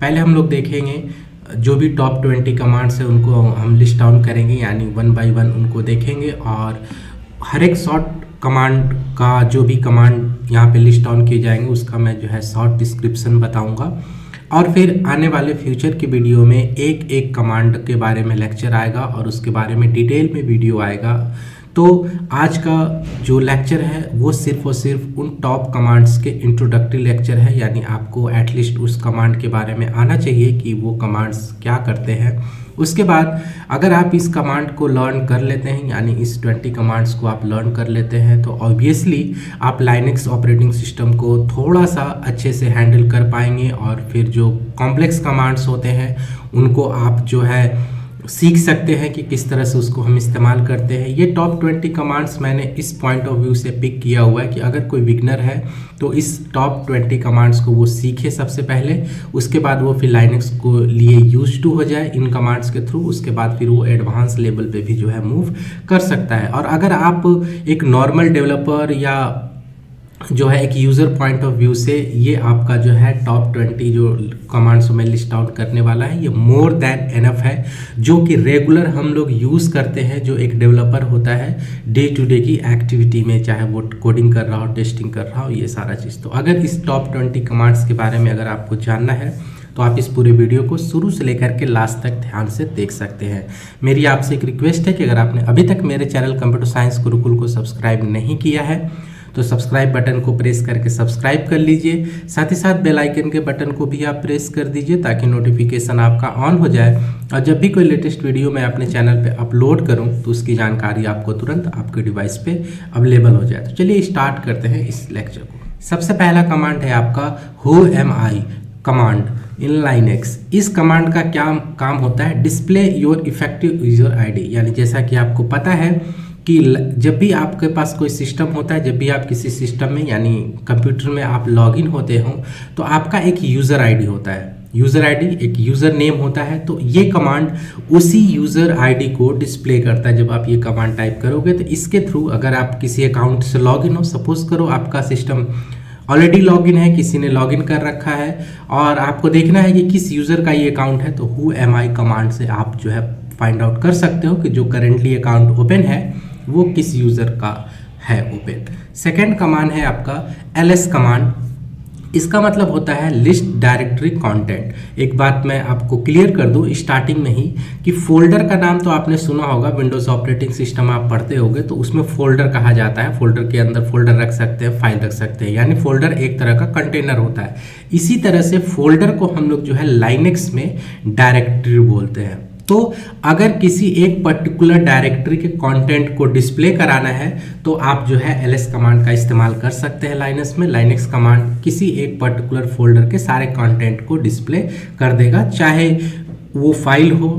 पहले हम लोग देखेंगे जो भी टॉप 20 कमांड्स है उनको हम लिस्ट डाउन करेंगे, यानी 1 बाय 1 उनको देखेंगे और हर एक शॉर्ट कमांड का जो भी कमांड यहाँ पे लिस्ट डाउन किए जाएंगे उसका मैं जो है शॉर्ट डिस्क्रिप्शन बताऊंगा। और फिर आने वाले फ्यूचर की वीडियो में एक एक कमांड के बारे में लेक्चर आएगा और उसके बारे में डिटेल में वीडियो आएगा। तो आज का जो लेक्चर है वो सिर्फ और सिर्फ उन टॉप कमांड्स के इंट्रोडक्टरी लेक्चर है, यानी आपको एटलीस्ट उस कमांड के बारे में आना चाहिए कि वो कमांड्स क्या करते हैं। उसके बाद अगर आप इस कमांड को लर्न कर लेते हैं, यानी इस 20 कमांड्स को आप लर्न कर लेते हैं, तो ऑब्वियसली आप लाइनक्स ऑपरेटिंग सिस्टम को थोड़ा सा अच्छे से हैंडल कर पाएंगे और फिर जो कॉम्प्लेक्स कमांड्स होते हैं उनको आप जो है सीख सकते हैं कि किस तरह से उसको हम इस्तेमाल करते हैं। ये टॉप 20 कमांड्स मैंने इस पॉइंट ऑफ व्यू से पिक किया हुआ है कि अगर कोई बिगनर है तो इस टॉप 20 कमांड्स को वो सीखे सबसे पहले, उसके बाद वो फिर लाइनक्स को लिए यूज टू हो जाए इन कमांड्स के थ्रू, उसके बाद फिर वो एडवांस लेवल पे भी जो है मूव कर सकता है। और अगर आप एक नॉर्मल डेवलपर या जो है एक यूज़र पॉइंट ऑफ व्यू से ये आपका जो है टॉप 20 जो कमांड्स में लिस्ट आउट करने वाला है ये मोर देन एनफ है, जो कि रेगुलर हम लोग यूज़ करते हैं जो एक डेवलपर होता है डे टू डे की एक्टिविटी में, चाहे वो कोडिंग कर रहा हो, टेस्टिंग कर रहा हो, ये सारा चीज़। तो अगर इस टॉप 20 कमांड्स के बारे में अगर आपको जानना है तो आप इस पूरे वीडियो को शुरू से लेकर के लास्ट तक ध्यान से देख सकते हैं। मेरी आपसे एक रिक्वेस्ट है कि अगर आपने अभी तक मेरे चैनल कंप्यूटर साइंस गुरुकुल को सब्सक्राइब नहीं किया है तो सब्सक्राइब बटन को प्रेस करके सब्सक्राइब कर लीजिए, साथ ही साथ बेल आइकन के बटन को भी आप प्रेस कर दीजिए ताकि नोटिफिकेशन आपका ऑन हो जाए और जब भी कोई लेटेस्ट वीडियो मैं अपने चैनल पे अपलोड करूं तो उसकी जानकारी आपको तुरंत आपके डिवाइस पे अवेलेबल हो जाए। तो चलिए स्टार्ट करते हैं इस लेक्चर को। सबसे पहला कमांड है आपका whoami कमांड इन लाइनक्स। इस कमांड का क्या काम होता है? Display your effective user ID, यानी जैसा कि आपको पता है कि जब भी आपके पास कोई सिस्टम होता है, जब भी आप किसी सिस्टम में यानी कंप्यूटर में आप लॉगिन होते हो तो आपका एक यूज़र आईडी होता है, यूज़र आईडी एक यूज़र नेम होता है। तो ये कमांड उसी यूज़र आईडी को डिस्प्ले करता है। जब आप ये कमांड टाइप करोगे तो इसके थ्रू अगर आप किसी अकाउंट से लॉगिन हो, सपोज करो आपका सिस्टम ऑलरेडी लॉगिन है, किसी ने लॉगिन कर रखा है और आपको देखना है कि किस यूज़र का ये अकाउंट है, तो whoami कमांड से आप जो है फाइंड आउट कर सकते हो कि जो करेंटली अकाउंट ओपन है वो किस यूज़र का है ओपन। सेकेंड कमांड है आपका ls कमांड। इसका मतलब होता है लिस्ट डायरेक्टरी कंटेंट। एक बात मैं आपको क्लियर कर दूं स्टार्टिंग में ही कि फोल्डर का नाम तो आपने सुना होगा, विंडोज़ ऑपरेटिंग सिस्टम आप पढ़ते होगे तो उसमें फोल्डर कहा जाता है। फोल्डर के अंदर फोल्डर रख सकते हैं, फाइल रख सकते हैं, यानी फोल्डर एक तरह का कंटेनर होता है। इसी तरह से फोल्डर को हम लोग जो है लाइनक्स में डायरेक्टरी बोलते हैं। तो अगर किसी एक पर्टिकुलर डायरेक्टरी के कंटेंट को डिस्प्ले कराना है तो आप जो है ls कमांड का इस्तेमाल कर सकते हैं लाइनक्स में। लाइनक्स कमांड किसी एक पर्टिकुलर फोल्डर के सारे कंटेंट को डिस्प्ले कर देगा, चाहे वो फाइल हो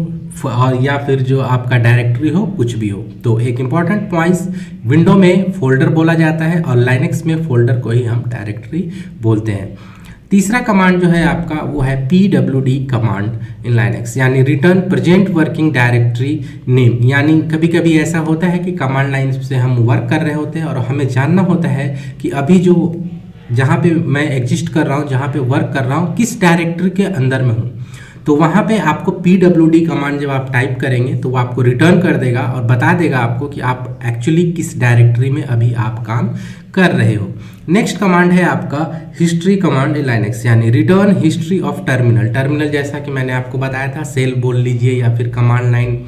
और या फिर जो आपका डायरेक्टरी हो, कुछ भी हो। तो एक इम्पॉर्टेंट पॉइंट्स, विंडो में फोल्डर बोला जाता है और लाइनक्स में फोल्डर को ही हम डायरेक्टरी बोलते हैं। तीसरा कमांड जो है आपका वो है pwd कमांड इन लाइनक्स, यानी return present working directory name. यानी कभी कभी ऐसा होता है कि कमांड लाइन से हम वर्क कर रहे होते हैं और हमें जानना होता है कि अभी जो जहाँ पे मैं एग्जिस्ट कर रहा हूँ, जहाँ पे वर्क कर रहा हूँ, किस डायरेक्टरी के अंदर में हूँ। तो वहाँ पे आपको pwd कमांड जब आप टाइप करेंगे तो वो आपको रिटर्न कर देगा और बता देगा आपको कि आप एक्चुअली किस डायरेक्टरी में अभी आप काम कर रहे हो। नेक्स्ट कमांड है आपका हिस्ट्री कमांड इन लाइनक्स, यानी return history of terminal. Terminal जैसा कि मैंने आपको बताया था, सेल बोल लीजिए या फिर कमांड लाइन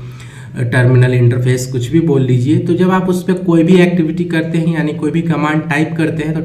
टर्मिनल इंटरफेस कुछ भी बोल लीजिए। तो जब आप उस पर कोई भी एक्टिविटी करते हैं यानी कोई भी कमांड टाइप करते हैं तो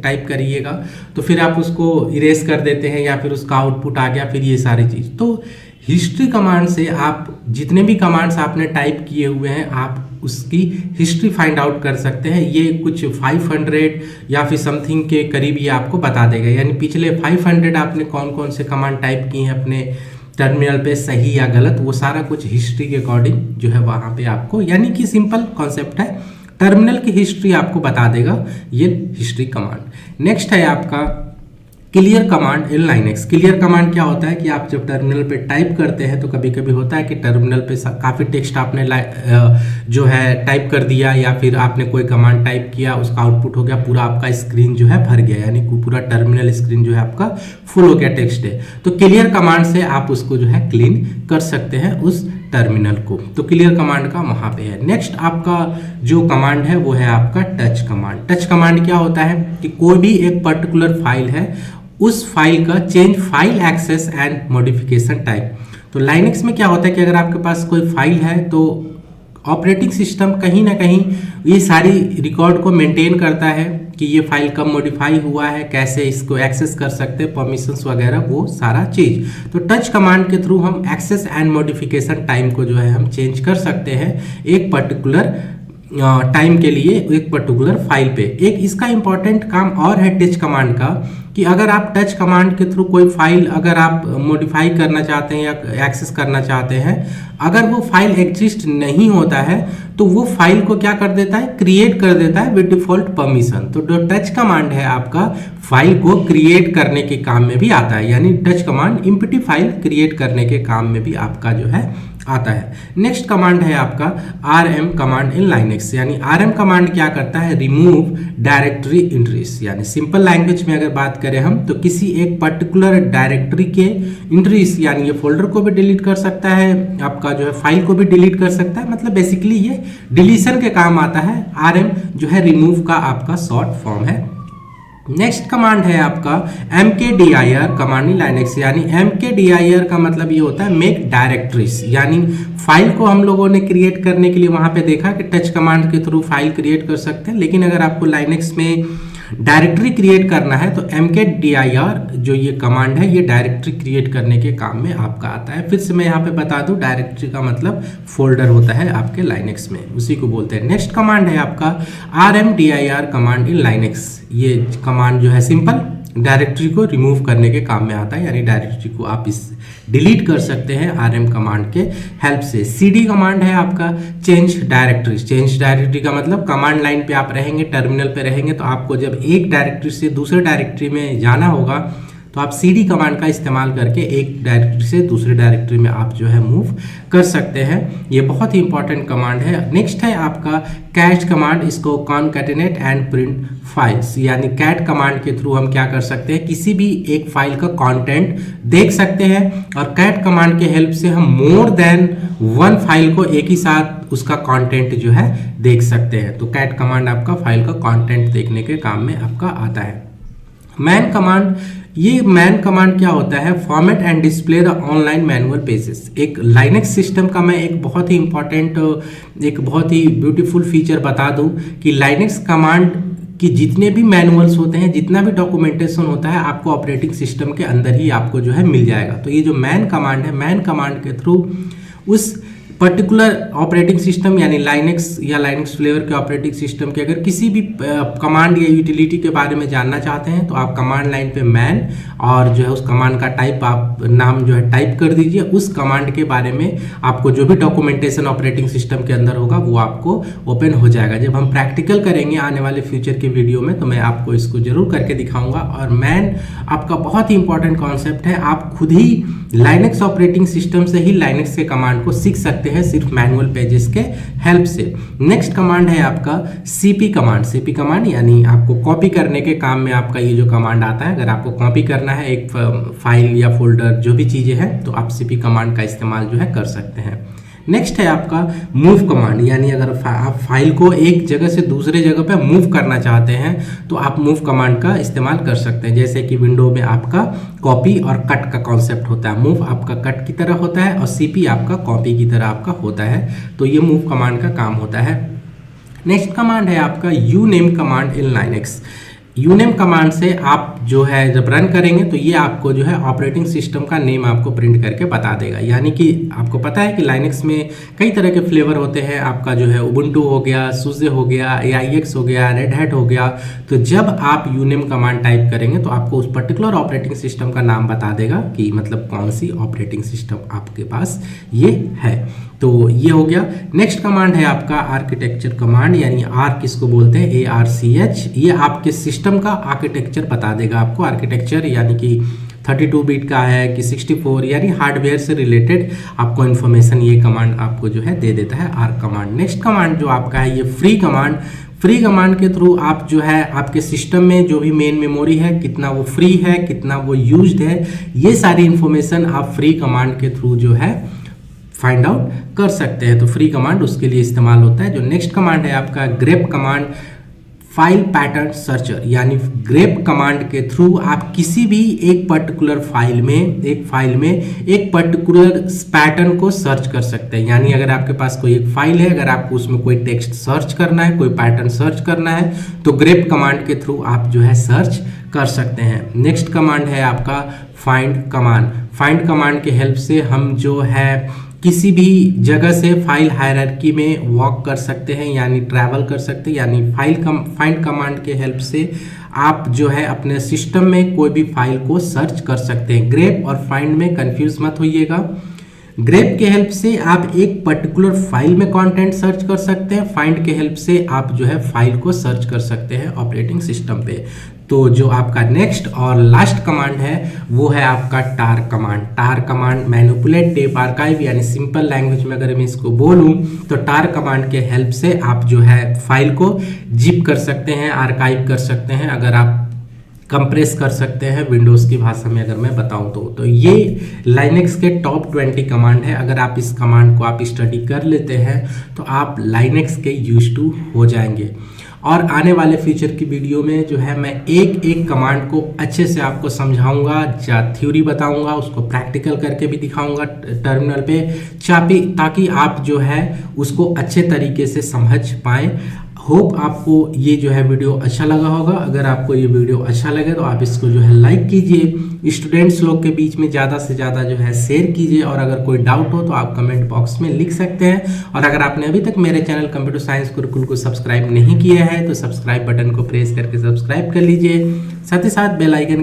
टाइप करिएगा तो फिर आप उसको इरेज कर देते हैं या फिर उसका आउटपुट आ गया, फिर ये सारी चीज़। तो हिस्ट्री कमांड से आप जितने भी कमांड्स आपने टाइप किए हुए हैं आप उसकी हिस्ट्री फाइंड आउट कर सकते हैं। ये कुछ 500 या फिर समथिंग के करीब ये आपको बता देगा, यानी पिछले 500 आपने कौन कौन से कमांड टाइप किए हैं अपने टर्मिनल पे, सही या गलत, वो सारा कुछ हिस्ट्री के अकॉर्डिंग जो है वहाँ पे आपको, यानी कि सिंपल कॉन्सेप्ट है, टर्मिनल की हिस्ट्री आपको बता देगा ये हिस्ट्री कमांड। नेक्स्ट है आपका clear command in Linux. Clear command क्या होता है कि आप जब टर्मिनल पे टाइप करते हैं तो कभी कभी होता है कि टर्मिनल पे काफ़ी टेक्स्ट आपने जो है टाइप कर दिया, या फिर आपने कोई कमांड टाइप किया, उसका आउटपुट हो गया, पूरा आपका स्क्रीन जो है भर गया, यानी पूरा टर्मिनल स्क्रीन जो है आपका फुल हो गया टेक्स्ट है। तो क्लियर कमांड से आप उसको जो है क्लीन कर सकते हैं उस टर्मिनल को। तो क्लियर कमांड का वहाँ पे है। नेक्स्ट आपका जो कमांड है वो है आपका टच कमांड। टच कमांड क्या होता है कि कोई भी एक पर्टिकुलर फाइल है, उस फाइल का change file access and modification type. तो लाइनेक्स में क्या होता है कि अगर आपके पास कोई फाइल है तो ऑपरेटिंग सिस्टम कहीं ना कहीं ये सारी रिकॉर्ड को मेंटेन करता है कि ये फाइल कब मॉडिफाई हुआ है, कैसे इसको एक्सेस कर सकते हैं, परमिशंस वगैरह, वो सारा चीज़। तो टच कमांड के थ्रू हम एक्सेस एंड मॉडिफिकेशन टाइम को जो है हम चेंज कर सकते हैं एक पर्टिकुलर टाइम के लिए, एक पर्टिकुलर फाइल पे। एक इसका इंपॉर्टेंट काम और है टच कमांड का कि अगर आप टच कमांड के थ्रू कोई फाइल अगर आप मॉडिफाई करना चाहते हैं या एक्सेस करना चाहते हैं, अगर वो फाइल एग्जिस्ट नहीं होता है तो वो फाइल को क्या कर देता है, क्रिएट कर देता है विद डिफॉल्ट परमिशन। तो जो टच कमांड है आपका फाइल को क्रिएट करने के काम में भी आता है, यानी touch command empty file create करने के काम में भी आपका जो है आता है। नेक्स्ट कमांड है आपका rm कमांड इन लाइनेक्स, यानी rm कमांड क्या करता है, रिमूव डायरेक्टरी एंट्रीज। यानी सिंपल लैंग्वेज में अगर बात करें हम तो किसी एक पर्टिकुलर डायरेक्टरी के एंट्रीज, यानी ये फोल्डर को भी डिलीट कर सकता है, आपका जो है फाइल को भी डिलीट कर सकता है, मतलब बेसिकली ये डिलीशन के काम आता है। rm जो है रिमूव का आपका शॉर्ट फॉर्म है। नेक्स्ट कमांड है आपका mkdir कमांड इन लाइनेक्स, यानी mkdir का मतलब ये होता है मेक डायरेक्टरीज, यानी फाइल को हम लोगों ने क्रिएट करने के लिए वहां पे देखा कि टच कमांड के थ्रू फाइल क्रिएट कर सकते हैं, लेकिन अगर आपको लाइनेक्स में डायरेक्टरी क्रिएट करना है तो mkdir जो ये कमांड है ये डायरेक्टरी क्रिएट करने के काम में आपका आता है। फिर से मैं यहाँ पे बता दूं, डायरेक्टरी का मतलब फोल्डर होता है आपके लाइनेक्स में, उसी को बोलते हैं। नेक्स्ट कमांड है आपका rmdir कमांड इन लाइनेक्स। ये कमांड जो है सिंपल डायरेक्टरी को रिमूव करने के काम में आता है, यानी डायरेक्टरी को आप इस डिलीट कर सकते हैं rm कमांड के हेल्प से। cd कमांड है आपका चेंज डायरेक्टरी। चेंज डायरेक्टरी का मतलब कमांड लाइन पे आप रहेंगे, टर्मिनल पे रहेंगे, तो आपको जब एक डायरेक्टरी से दूसरे डायरेक्टरी में जाना होगा तो आप cd कमांड का इस्तेमाल करके एक डायरेक्टरी से दूसरे डायरेक्टरी में आप जो है मूव कर सकते हैं। ये बहुत ही इंपॉर्टेंट कमांड है। नेक्स्ट है आपका कैट कमांड, इसको कॉनकैटिनेट एंड प्रिंट फाइल्स, यानी कैट कमांड के थ्रू हम क्या कर सकते हैं, किसी भी एक फाइल का कंटेंट देख सकते हैं, और कैट कमांड के हेल्प से हम मोर देन वन फाइल को एक ही साथ उसका कंटेंट जो है देख सकते हैं। तो कैट कमांड आपका फाइल का कंटेंट देखने के काम में आपका आता है। मैन कमांड, ये मैन कमांड क्या होता है, format and display the online manual pages. एक लाइनेक्स सिस्टम का मैं एक बहुत ही इंपॉर्टेंट, एक बहुत ही ब्यूटीफुल फीचर बता दूं कि लाइनेक्स कमांड कि जितने भी मैनुअल्स होते हैं, जितना भी डॉक्यूमेंटेशन होता है, आपको ऑपरेटिंग सिस्टम के अंदर ही आपको जो है मिल जाएगा। तो ये जो मैन कमांड है, मैन कमांड के थ्रू उस पर्टिकुलर ऑपरेटिंग सिस्टम यानी लाइनेक्स या लाइनेक्स फ्लेवर के ऑपरेटिंग सिस्टम के अगर किसी भी कमांड या यूटिलिटी के बारे में जानना चाहते हैं तो आप कमांड लाइन पे मैन और जो है उस कमांड का टाइप आप नाम जो है टाइप कर दीजिए। उस कमांड के बारे में आपको जो भी डॉक्यूमेंटेशन ऑपरेटिंग सिस्टम के अंदर होगा वो आपको ओपन हो जाएगा। जब हम प्रैक्टिकल करेंगे आने वाले फ्यूचर के वीडियो में तो मैं आपको इसको जरूर करके दिखाऊंगा। और मैन आपका बहुत ही इंपॉर्टेंट कॉन्सेप्ट है, आप खुद ही लाइनेक्स ऑपरेटिंग सिस्टम से ही लाइनेक्स के कमांड को सीख सकते हैं सिर्फ मैनुअल पेजेस के हेल्प से। नेक्स्ट कमांड है आपका सीपी कमांड। सीपी कमांड यानी आपको कॉपी करने के काम में आपका ये जो कमांड आता है, अगर आपको कॉपी करना है एक फाइल या फोल्डर जो भी चीजें हैं तो आप सीपी कमांड का इस्तेमाल जो है कर सकते हैं। नेक्स्ट है आपका मूव कमांड, यानी अगर आप फाइल को एक जगह से दूसरे जगह पे मूव करना चाहते हैं तो आप मूव कमांड का इस्तेमाल कर सकते हैं। जैसे कि विंडो में आपका कॉपी और कट का कॉन्सेप्ट होता है, मूव आपका कट की तरह होता है और सीपी आपका कॉपी की तरह आपका होता है, तो ये मूव कमांड का काम होता है। नेक्स्ट कमांड है आपका यूनेम कमांड इन लाइनेक्स। यूनेम कमांड से आप जो है जब रन करेंगे तो ये आपको जो है ऑपरेटिंग सिस्टम का नेम आपको प्रिंट करके बता देगा। यानी कि आपको पता है कि लाइनेक्स में कई तरह के फ्लेवर होते हैं, आपका जो है उबुंटू हो गया, सुजे हो गया, AIX हो गया, रेड हैट हो गया। तो जब आप यूनेम कमांड टाइप करेंगे तो आपको उस पर्टिकुलर ऑपरेटिंग सिस्टम का नाम बता देगा कि मतलब कौन सी ऑपरेटिंग सिस्टम आपके पास ये है। तो ये हो गया। नेक्स्ट कमांड है आपका आर्किटेक्चर कमांड, यानी आर किसको बोलते हैं, ARCH। ये आपके सिस्टम का आर्किटेक्चर बता देगा जाएगा आपको आर्किटेक्चर, यानी कि 32 बिट का है कि 64, यानी हार्डवेयर से रिलेटेड आपको इन्फॉर्मेशन ये कमांड आपको जो है दे देता है आर्क कमांड। नेक्स्ट कमांड जो आपका है ये फ्री कमांड। फ्री कमांड के थ्रू आप जो है आपके सिस्टम में जो भी मेन मेमोरी है कितना वो फ्री है, कितना वो यूज्ड है, ये सारी इन्फॉर्मेशन आप फ्री कमांड के थ्रू जो है फाइंड आउट कर सकते हैं। तो फ्री कमांड उसके लिए इस्तेमाल होता है। जो नेक्स्ट कमांड है आपका grep command, file pattern searcher, यानी ग्रेप कमांड के थ्रू आप किसी भी एक पर्टिकुलर फाइल में एक पर्टिकुलर पैटर्न को सर्च कर सकते हैं। यानी अगर आपके पास कोई एक फाइल है, अगर आपको उसमें कोई टेक्स्ट सर्च करना है, कोई पैटर्न सर्च करना है, तो ग्रेप कमांड के थ्रू आप जो है सर्च कर सकते हैं। नेक्स्ट कमांड है आपका फाइंड कमांड। फाइंड कमांड के हेल्प से हम जो है किसी भी जगह से फाइल हायरार्की में वॉक कर सकते हैं, यानी ट्रैवल कर सकते हैं। यानी फाइंड कमांड के हेल्प से आप जो है अपने सिस्टम में कोई भी फाइल को सर्च कर सकते हैं। ग्रेप और फाइंड में कंफ्यूज मत होइएगा। ग्रेप के हेल्प से आप एक पर्टिकुलर फाइल में कंटेंट सर्च कर सकते हैं, फाइंड के हेल्प से आप जो है फाइल को सर्च कर सकते हैं ऑपरेटिंग सिस्टम पे। तो जो आपका नेक्स्ट और लास्ट कमांड है वो है आपका टार कमांड। टार कमांड मैनिपुलेट टेप आर्काइव, यानी सिंपल लैंग्वेज में अगर मैं इसको बोलूं तो टार कमांड के हेल्प से आप जो है फाइल को जिप कर सकते हैं, आर्काइव कर सकते हैं, अगर आप कंप्रेस कर सकते हैं विंडोज़ की भाषा में अगर मैं बताऊं तो ये लाइनेक्स के टॉप 20 कमांड है। अगर आप इस कमांड को आप स्टडी कर लेते हैं तो आप लाइनेक्स के यूज टू हो जाएंगे। और आने वाले फ्यूचर की वीडियो में जो है मैं एक एक कमांड को अच्छे से आपको समझाऊंगा, या थ्योरी बताऊंगा, उसको प्रैक्टिकल करके भी दिखाऊंगा टर्मिनल पे, ताकि आप जो है उसको अच्छे तरीके से समझ पाएँ। होप आपको ये जो है वीडियो अच्छा लगा होगा। अगर आपको ये वीडियो अच्छा लगे तो आप इसको जो है लाइक कीजिए, स्टूडेंट्स लोग के बीच में ज़्यादा से ज़्यादा जो है शेयर कीजिए, और अगर कोई डाउट हो तो आप कमेंट बॉक्स में लिख सकते हैं। और अगर आपने अभी तक मेरे चैनल कंप्यूटर साइंस गुरुकुल को सब्सक्राइब नहीं किया है तो सब्सक्राइब बटन को प्रेस करके सब्सक्राइब कर लीजिए, साथ ही साथ बेल आइकन